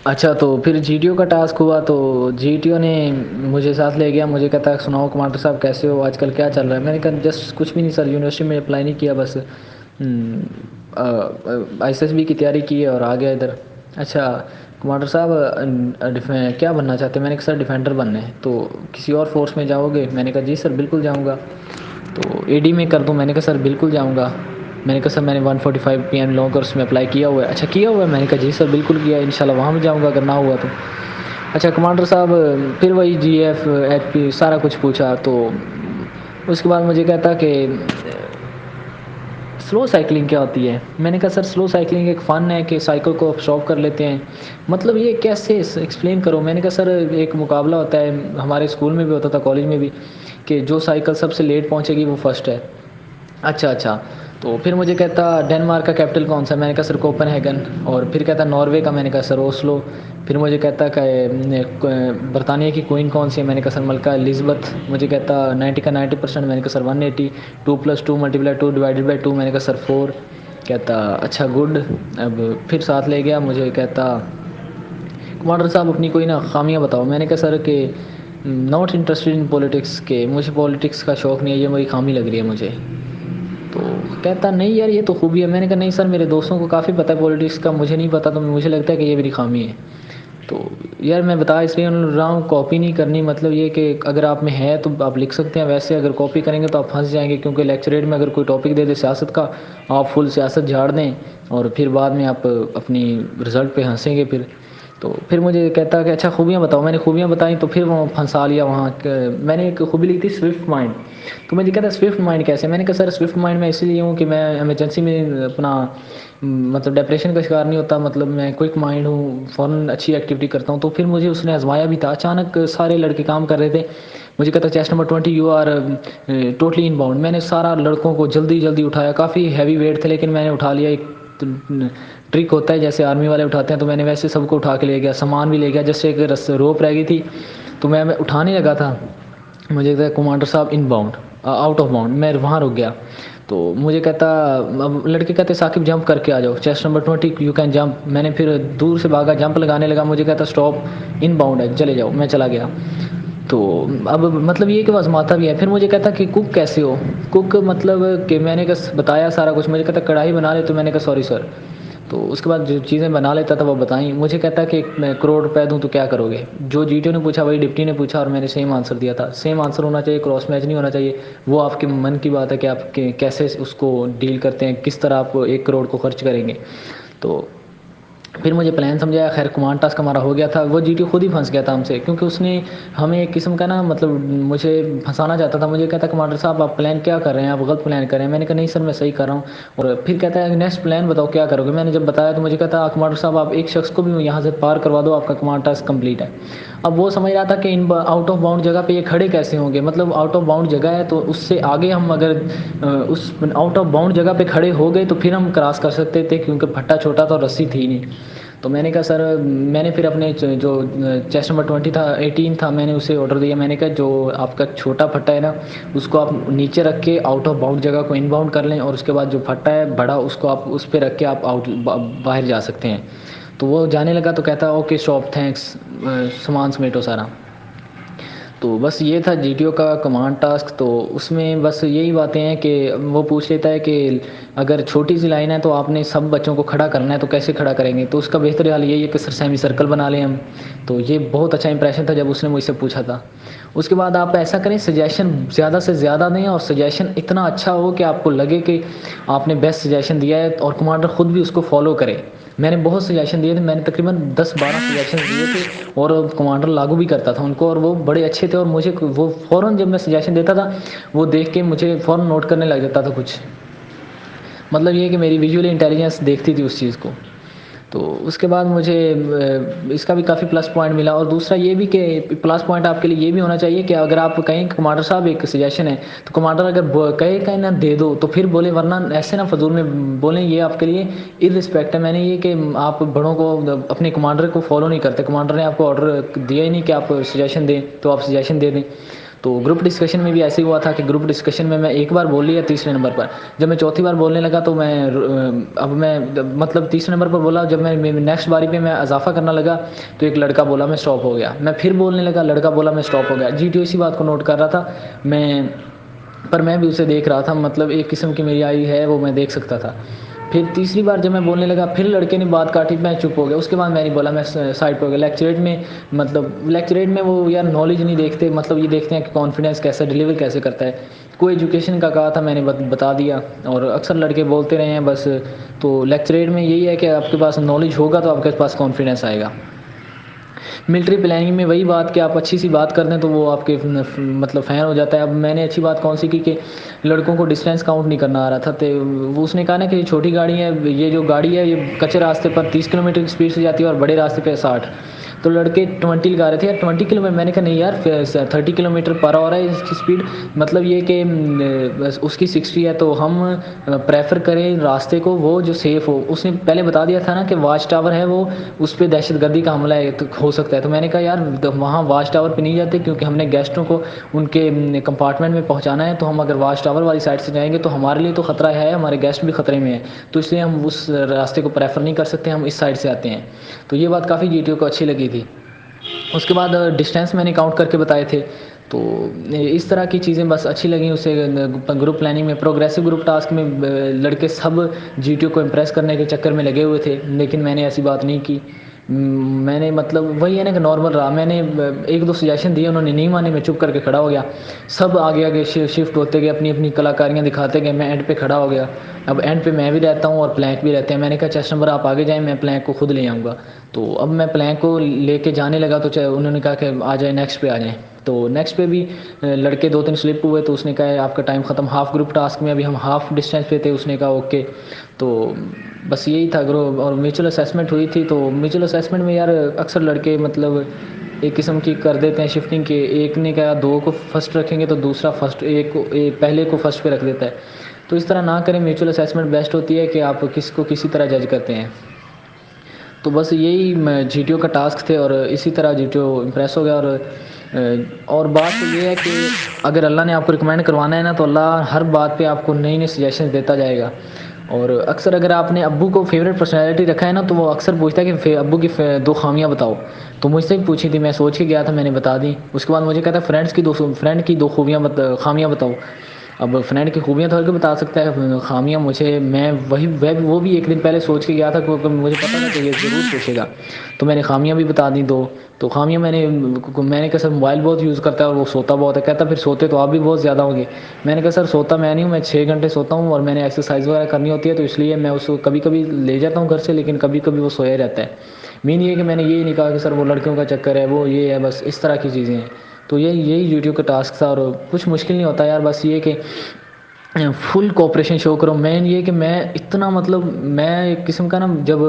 اچھا تو پھر جی ٹی او کا ٹاسک ہوا تو جی ٹی او نے مجھے ساتھ لے گیا، مجھے کہتا ہے سناؤ کمانڈر صاحب کیسے ہو، آج کل کیا چل رہا ہے؟ میں نے کہا جسٹ کچھ بھی نہیں سر، یونیورسٹی میں اپلائی نہیں کیا، بس آئی ایس ایس بی کی تیاری کی ہے اور آ گیا ادھر۔ اچھا کمانڈر صاحب کیا بننا چاہتے ہیں؟ میں نے کہا سر ڈیفینڈر بننا ہے۔ تو کسی اور فورس میں جاؤ گے؟ میں نے کہا جی سر بالکل جاؤں گا۔ تو اے ڈی میں کر دوں؟ میں نے کہا سر بالکل جاؤں گا۔ میں نے کہا سر میں نے 145 PM لوگوں کا اس میں اپلائی کیا ہوا ہے۔ اچھا کیا ہوا ہے؟ میں نے کہا جی سر بالکل کیا ہے، انشاءاللہ وہاں بھی جاؤں گا اگر نہ ہوا تو۔ اچھا کمانڈر صاحب پھر وہی جی ایف ایچ پی سارا کچھ پوچھا، تو اس کے بعد مجھے کہتا کہ سلو سائیکلنگ کیا ہوتی ہے؟ میں نے کہا سر سلو سائیکلنگ ایک فن ہے کہ سائیکل کو اسٹاپ کر لیتے ہیں۔ مطلب یہ کیسے ایکسپلین کرو؟ میں نے کہا سر ایک مقابلہ ہوتا ہے، ہمارے اسکول میں بھی ہوتا تھا، کالج میں بھی، کہ جو سائیکل سب سے لیٹ پہنچے گی وہ فرسٹ ہے۔ اچھا تو پھر مجھے کہتا ڈنمارک کا کیپٹل کون سا ہے؟ میں نے کہا سر کوپن ہیگن۔ اور پھر کہتا ناروے کا؟ میں نے کہا سر اوسلو۔ پھر مجھے کہتا کہ برطانیہ کی کوئن کون سی ہے؟ میں نے کہا سر ملکہ الزبتھ۔ مجھے کہتا 90 کا 90%؟ میں نے کہا سر 180۔ 2 + 2 × 2 / 2 میں نے کہا سر 4۔ کہتا اچھا گڈ۔ اب پھر ساتھ لے گیا، مجھے کہتا کمانڈر صاحب اپنی کوئی نا خامیاں بتاؤ۔ میں نے کہا سر کہ ناٹ انٹرسٹڈ ان پولیٹکس، کہ مجھے پولیٹکس کا شوق نہیں ہے، یہ میری خامی لگ رہی ہے مجھے۔ تو کہتا نہیں یار یہ تو خوبی ہے۔ میں نے کہا نہیں سر میرے دوستوں کو کافی پتہ ہے پولیٹکس کا، مجھے نہیں پتہ، تو مجھے لگتا ہے کہ یہ میری خامی ہے۔ تو یار میں بتا اس لیے رہا ہوں کاپی نہیں کرنی، مطلب یہ کہ اگر آپ میں ہے تو آپ لکھ سکتے ہیں، ویسے اگر کاپی کریں گے تو آپ پھنس جائیں گے، کیونکہ لیکچریٹ میں اگر کوئی ٹاپک دے دے سیاست کا، آپ فل سیاست جھاڑ دیں اور پھر بعد میں آپ اپنی رزلٹ پہ ہنسیں گے پھر۔ تو پھر مجھے کہتا کہ اچھا خوبیاں بتاؤ۔ میں نے خوبیاں بتائیں تو پھر وہ پھنسا لیا وہاں۔ میں نے ایک خوبی لکھی تھی سوئفٹ مائنڈ، تو مجھے کہتا ہے سوئفٹ مائنڈ کیسے؟ میں نے کہا سر سوئفٹ مائنڈ میں اسی لیے ہوں کہ میں ایمرجنسی میں اپنا مطلب ڈپریشن کا شکار نہیں ہوتا، مطلب میں کوئک مائنڈ ہوں، فوراً اچھی ایکٹیویٹی کرتا ہوں۔ تو پھر مجھے اس نے آزمایا بھی تھا، اچانک سارے لڑکے کام کر رہے تھے، مجھے کہتا chest number 20 you are totally in bound. میں نے سارا لڑکوں کو جلدی اٹھایا، کافی ہیوی ویٹ تھے لیکن میں نے اٹھا لیا۔ ایک ٹرک ہوتا ہے جیسے آرمی والے اٹھاتے ہیں، تو میں نے ویسے سب کو اٹھا کے لے گیا، سامان بھی لے گیا، جیسے ایک روپ رہ گئی تھی تو میں اٹھانے لگا تھا، مجھے کہتا کمانڈر صاحب ان باؤنڈ آؤٹ آف باؤنڈ، میں وہاں رک گیا۔ تو مجھے کہتا اب لڑکے کہتے ثاقب جمپ کر کے آ جاؤ، chest number 20 you can jump. میں نے پھر دور سے بھاگا، جمپ لگانے لگا، مجھے کہتا اسٹاپ ان باؤنڈ ہے چلے جاؤ، میں چلا گیا۔ تو اب مطلب یہ کہ وہ آزماتا بھی ہے۔ پھر مجھے کہتا کہ کوک کیسے ہو؟ کوک مطلب کہ میں نے بتایا سارا کچھ، مجھے کہتا کڑاہی بنا لے، تو میں نے کہا سوری سر۔ تو اس کے بعد جو چیزیں بنا لیتا تھا وہ بتائیں۔ مجھے کہتا کہ میں کروڑ روپے دوں تو کیا کرو گے؟ جو جی ٹی او نے پوچھا وہی ڈپٹی نے پوچھا، اور میں نے سیم آنسر دیا تھا۔ سیم آنسر ہونا چاہیے، کراس میچ نہیں ہونا چاہیے، وہ آپ کے من کی بات ہے کہ آپ کیسے اس کو ڈیل کرتے ہیں، کس طرح آپ 1 کروڑ کو خرچ کریں گے۔ تو پھر مجھے پلان سمجھایا، خیر کمانڈ ٹاسک ہمارا ہو گیا تھا۔ وہ جی ٹی او خود ہی پھنس گیا تھا ہم سے، کیونکہ اس نے ہمیں ایک قسم کا نا مطلب مجھے پھنسانا چاہتا تھا۔ مجھے کہتا کمانڈر صاحب آپ پلان کیا کر رہے ہیں، آپ غلط پلان کر رہے ہیں۔ میں نے کہا نہیں سر میں صحیح کر رہا ہوں۔ اور پھر کہتا ہے نیکسٹ پلان بتاؤ کیا کرو گے؟ میں نے جب بتایا تو مجھے کہتا کمانڈر صاحب آپ ایک شخص کو بھی یہاں سے پار کروا دو، آپ کا کمانڈ ٹاسک کمپلیٹ ہے۔ اب وہ سمجھ رہا تھا کہ ان آؤٹ آف باؤنڈ جگہ پہ یہ کھڑے کیسے ہوں گے، مطلب آؤٹ آف باؤنڈ جگہ ہے تو اس سے آگے ہم اگر اس آؤٹ آف باؤنڈ جگہ پہ کھڑے ہو گئے تو پھر ہم کراس کر سکتے تھے، کیونکہ پھٹا چھوٹا تھا اور رسی تھی نہیں۔ تو میں نے کہا سر میں نے پھر اپنے جو چیسٹ نمبر 20 تھا 18 تھا، میں نے اسے آرڈر دیا، میں نے کہا جو آپ کا چھوٹا پھٹا ہے نا اس کو آپ نیچے رکھ کے آؤٹ آف باؤنڈ جگہ کو ان باؤنڈ کر لیں، اور اس کے بعد جو پھٹا ہے بڑا اس کو آپ اس پہ رکھ کے آپ باہر جا سکتے ہیں۔ تو وہ جانے لگا تو کہتا اوکے اسٹاپ تھینکس، سامان سمیٹو سارا۔ تو بس یہ تھا جی ٹی او کا کمانڈ ٹاسک۔ تو اس میں بس یہی باتیں ہیں کہ وہ پوچھ لیتا ہے کہ اگر چھوٹی سی لائن ہے تو آپ نے سب بچوں کو کھڑا کرنا ہے تو کیسے کھڑا کریں گے؟ تو اس کا بہتر حال یہی ہے کہ سیمی سرکل بنا لیں ہم۔ تو یہ بہت اچھا امپریشن تھا جب اس نے مجھ سے پوچھا تھا۔ اس کے بعد آپ ایسا کریں سجیشن زیادہ سے زیادہ دیں، اور سجیشن اتنا اچھا ہو کہ آپ کو لگے کہ آپ نے بیسٹ سجیشن دیا ہے، اور کمانڈر خود بھی اس کو فالو کرے۔ میں نے بہت سجیشن دیے تھے، میں نے تقریباً 10-12 سجیشن دیے تھے، اور کمانڈر لاگو بھی کرتا تھا ان کو، اور وہ بڑے اچھے تھے۔ اور مجھے وہ فوراً جب میں سجیشن دیتا تھا وہ دیکھ کے مجھے فوراً نوٹ کرنے لگ جاتا تھا کچھ، مطلب یہ کہ میری ویژول انٹیلیجنس دیکھتی تھی اس چیز کو۔ تو اس کے بعد مجھے اس کا بھی کافی پلس پوائنٹ ملا۔ اور دوسرا یہ بھی کہ پلس پوائنٹ آپ کے لیے یہ بھی ہونا چاہیے کہ اگر آپ کہیں کہ کمانڈر صاحب ایک سجیشن ہے، تو کمانڈر اگر کہیں نہ دے دو تو پھر بولے، ورنہ ایسے نہ فضول میں بولیں یہ آپ کے لیے اررسپیکٹ ہے۔ میں نے یہ کہ آپ بڑوں کو اپنے کمانڈر کو فالو نہیں کرتے، کمانڈر نے آپ کو آرڈر دیا ہی نہیں کہ آپ سجیشن دیں تو آپ سجیشن دے دیں۔ تو گروپ ڈسکشن میں بھی ایسے ہی ہوا تھا کہ گروپ ڈسکشن میں ایک بار بول لیا تیسرے نمبر پر، جب میں چوتھی بار بولنے لگا تو میں مطلب تیسرے نمبر پر بولا، جب میں نیکسٹ باری پہ میں اضافہ کرنا لگا تو ایک لڑکا بولا میں اسٹاپ ہو گیا، میں پھر بولنے لگا، لڑکا بولا میں اسٹاپ ہو گیا۔ GTO اسی بات کو نوٹ کر رہا تھا، میں بھی اسے دیکھ رہا تھا، مطلب ایک قسم کی میری آئی ہے وہ میں دیکھ سکتا تھا۔ پھر تیسری بار جب میں بولنے لگا پھر لڑکے نے بات کاٹی، میں چپ ہو گیا۔ اس کے بعد میں نہیں بولا، میں سائڈ پہ ہو گیا۔ لیکچریٹ میں وہ یار نالج نہیں دیکھتے، مطلب یہ دیکھتے ہیں کہ کانفیڈنس کیسا ڈیلیور کیسے کرتا ہے۔ کوئی ایجوکیشن کا کہا تھا میں نے بتا دیا، اور اکثر لڑکے بولتے رہے ہیں بس۔ تو لیکچریٹ میں یہی ہے کہ آپ کے پاس نالج ہوگا تو آپ کے پاس کانفیڈنس آئے گا۔ ملٹری پلاننگ میں وہی بات کہ آپ اچھی سی بات کر دیں تو وہ آپ کے مطلب فین ہو جاتا ہے۔ اب میں نے اچھی بات کون سی کی کہ لڑکوں کو ڈسٹینس کاؤنٹ نہیں کرنا آ رہا تھا، تو وہ اس نے کہا نا کہ یہ چھوٹی گاڑی ہے، یہ جو گاڑی ہے یہ کچے راستے پر 30 کلومیٹر کی اسپیڈ سے جاتی ہے اور بڑے راستے پہ 60۔ تو لڑکے 20 لگا رہے تھے، یار 20 کلومیٹر، میں نے کہا نہیں یار 30 کلومیٹر پر آور ہے اس کی اسپیڈ، مطلب یہ کہ اس کی 60 ہے، تو ہم پریفر کریں راستے کو وہ جو سیف ہو۔ اس نے پہلے بتا دیا تھا نا کہ واچ ٹاور ہے، وہ اس پہ دہشت گردی کا حملہ ہو سکتا ہے۔ تو میں نے کہا یار وہاں واچ ٹاور پہ نہیں جاتے، کیونکہ ہم نے گیسٹوں کو ان کے کمپارٹمنٹ میں پہنچانا ہے، تو ہم اگر واچ ٹاور والی سائڈ سے جائیں گے تو ہمارے لیے تو خطرہ ہے، ہمارے گیسٹ بھی خطرے میں ہیں، تو اس لیے ہم اس راستے کو پریفر نہیں کر سکتے، ہم اس سائڈ سے آتے ہیں۔ تو یہ بات کافی GTO کو اچھی لگی تھی۔ اس کے بعد ڈسٹینس میں نے کاؤنٹ کر کے بتائے تھے، تو اس طرح کی چیزیں بس اچھی لگیں اسے۔ گروپ پلاننگ میں، پروگریسو گروپ ٹاسک میں لڑکے سب GTO کو امپریس کرنے کے چکر میں لگے ہوئے تھے، لیکن میں نے ایسی بات نہیں کی۔ میں نے مطلب وہی ہے نا کہ نارمل رہا، میں نے ایک دو سجیشن دیے، انہوں نے نہیں مانے، میں چپ کر کے کھڑا ہو گیا۔ سب آگے آگے شفٹ ہوتے گئے، اپنی اپنی کلاکاریاں دکھاتے گئے، میں اینڈ پہ کھڑا ہو گیا۔ اب اینڈ پہ میں بھی رہتا ہوں اور پلینک بھی رہتے ہیں۔ میں نے کہا چیسٹ نمبر آپ آگے جائیں، میں پلینک کو خود لے آؤں گا۔ تو اب میں پلینک کو لے کے جانے لگا تو انہوں نے کہا کہ آ جائیں نیکسٹ پہ آ جائیں۔ تو نیکسٹ پہ بھی لڑکے 2-3 سلپ ہوئے، تو اس نے کہا آپ کا ٹائم ختم۔ ہاف گروپ ٹاسک میں ابھی ہم ہاف ڈسٹینس پہ تھے، اس نے کہا اوکے۔ تو بس یہی تھا گروپ، اور میوچل اسیسمنٹ ہوئی تھی۔ تو میوچل اسیسمنٹ میں یار اکثر لڑکے مطلب ایک قسم کی کر دیتے ہیں شفٹنگ، کہ ایک نے کہا 2 کو فرسٹ رکھیں گے تو دوسرا فرسٹ، پہلے کو فرسٹ پہ رکھ دیتا ہے۔ تو اس طرح نہ کریں، میوچل اسیسمنٹ بیسٹ ہوتی ہے کہ آپ کس کو کسی طرح جج کرتے ہیں۔ تو بس یہی GTO کا ٹاسک تھے، اور اسی طرح GTO امپریس ہو گیا۔ اور بات تو یہ ہے کہ اگر اللہ نے آپ کو ریکمینڈ کروانا ہے نا، تو اللہ ہر بات پہ آپ کو نئی نئی سجیشنز دیتا جائے گا۔ اور اکثر اگر آپ نے ابو کو فیوریٹ پرسنالٹی رکھا ہے نا، تو وہ اکثر پوچھتا ہے کہ ابو کی 2 خامیاں بتاؤ۔ تو مجھ سے بھی پوچھی تھی، میں سوچ کے گیا تھا، میں نے بتا دی۔ اس کے بعد مجھے کہتا ہے فرینڈ کی 2 خامیاں بتاؤ۔ اب فرینڈ کی خوبیاں تو ہر کوئی بتا سکتا ہے، خامیاں میں وہ بھی ایک دن پہلے سوچ کے گیا تھا، کیونکہ مجھے پتا تھا کہ یہ ضرور پوچھے گا۔ تو میں نے خامیاں بھی بتا دیں 2۔ تو خامیاں میں نے کہا سر موبائل بہت یوز کرتا ہے اور وہ سوتا بہت ہے۔ کہتا پھر سوتے تو آپ بھی بہت زیادہ ہوں گے۔ میں نے کہا سر سوتا میں نہیں ہوں، میں 6 گھنٹے سوتا ہوں، اور میں نے ایکسرسائز وغیرہ کرنی ہوتی ہے، تو اس لیے میں اس کو کبھی کبھی لے جاتا ہوں گھر سے، لیکن کبھی کبھی وہ سویا رہتا ہے۔ مین یہ کہ میں نے یہ نہیں کہا کہ سر وہ لڑکیوں کا چکر ہے، وہ یہ ہے، بس اس طرح کی چیزیں ہیں۔ تو یہی GTO کا ٹاسک تھا، اور کچھ مشکل نہیں ہوتا یار، بس یہ کہ فل کوپریشن شو کرو۔ مین یہ کہ میں اتنا مطلب میں ایک قسم کا نا، جب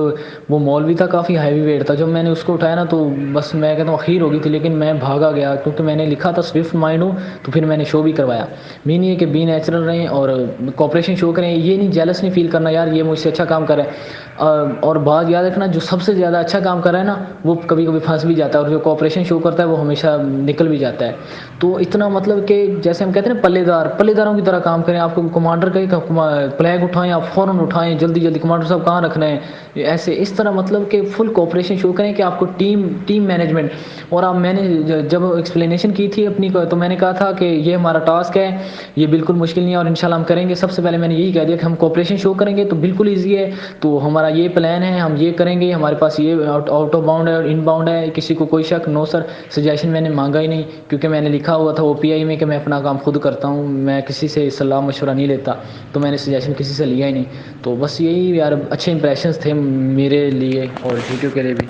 وہ مولوی تھا کافی ہیوی ویٹ تھا، جب میں نے اس کو اٹھایا نا تو بس میں کہتا ہوں اخیر ہو گئی تھی، لیکن میں بھاگا گیا، کیونکہ میں نے لکھا تھا سوئفٹ مائنڈ ہو، تو پھر میں نے شو بھی کروایا۔ مین یہ کہ بی نیچرل رہیں اور کوپریشن شو کریں، یہ نہیں جیلس نہیں فیل کرنا یار یہ مجھ سے اچھا کام کر رہا ہے۔ اور بات یاد رکھنا، جو سب سے زیادہ اچھا کام کر رہا ہے نا، وہ کبھی کبھی پھنس بھی جاتا ہے، اور جو کوپریشن شو کرتا ہے وہ ہمیشہ نکل بھی جاتا ہے۔ تو اتنا مطلب کہ جیسے ہم کہتے ہیں نا پلے داروں کی طرح کام کریں۔ آپ کو کمانڈر کہے کہ فلیگ اٹھائیں، آپ فوراً اٹھائیں، جلدی جلدی، کمانڈر صاحب کہاں رکھنا ہے، ایسے اس طرح مطلب کہ فل کوپریشن شو کریں کہ آپ کو ٹیم مینجمنٹ۔ اور میں نے جب ایکسپلینیشن کی تھی اپنی کو، تو میں نے کہا تھا کہ یہ ہمارا ٹاسک ہے، یہ بالکل مشکل نہیں ہے، اور انشاءاللہ ہم کریں گے۔ سب سے پہلے میں نے یہی کہہ دیا کہ ہم کوپریشن شو کریں گے تو بالکل ایزی ہے، تو ہمارا یہ پلان ہے، ہم یہ کریں گے، ہمارے پاس یہ آؤٹ آف باؤنڈ ہے اور ان باؤنڈ ہے، کسی کو کوئی شک نو سر۔ سجیشن میں نے مانگا ہی نہیں، کیونکہ میں نے لکھا ہوا تھا OPI میں کہ میں اپنا کام خود کرتا ہوں، میں کسی سے صلاح مشورہ نہیں لیتا، تو میں نے سجیشن کسی سے لیا ہی نہیں۔ تو بس یہی یار اچھے امپریشنز تھے میرے لیے اور GTO کے لیے بھی۔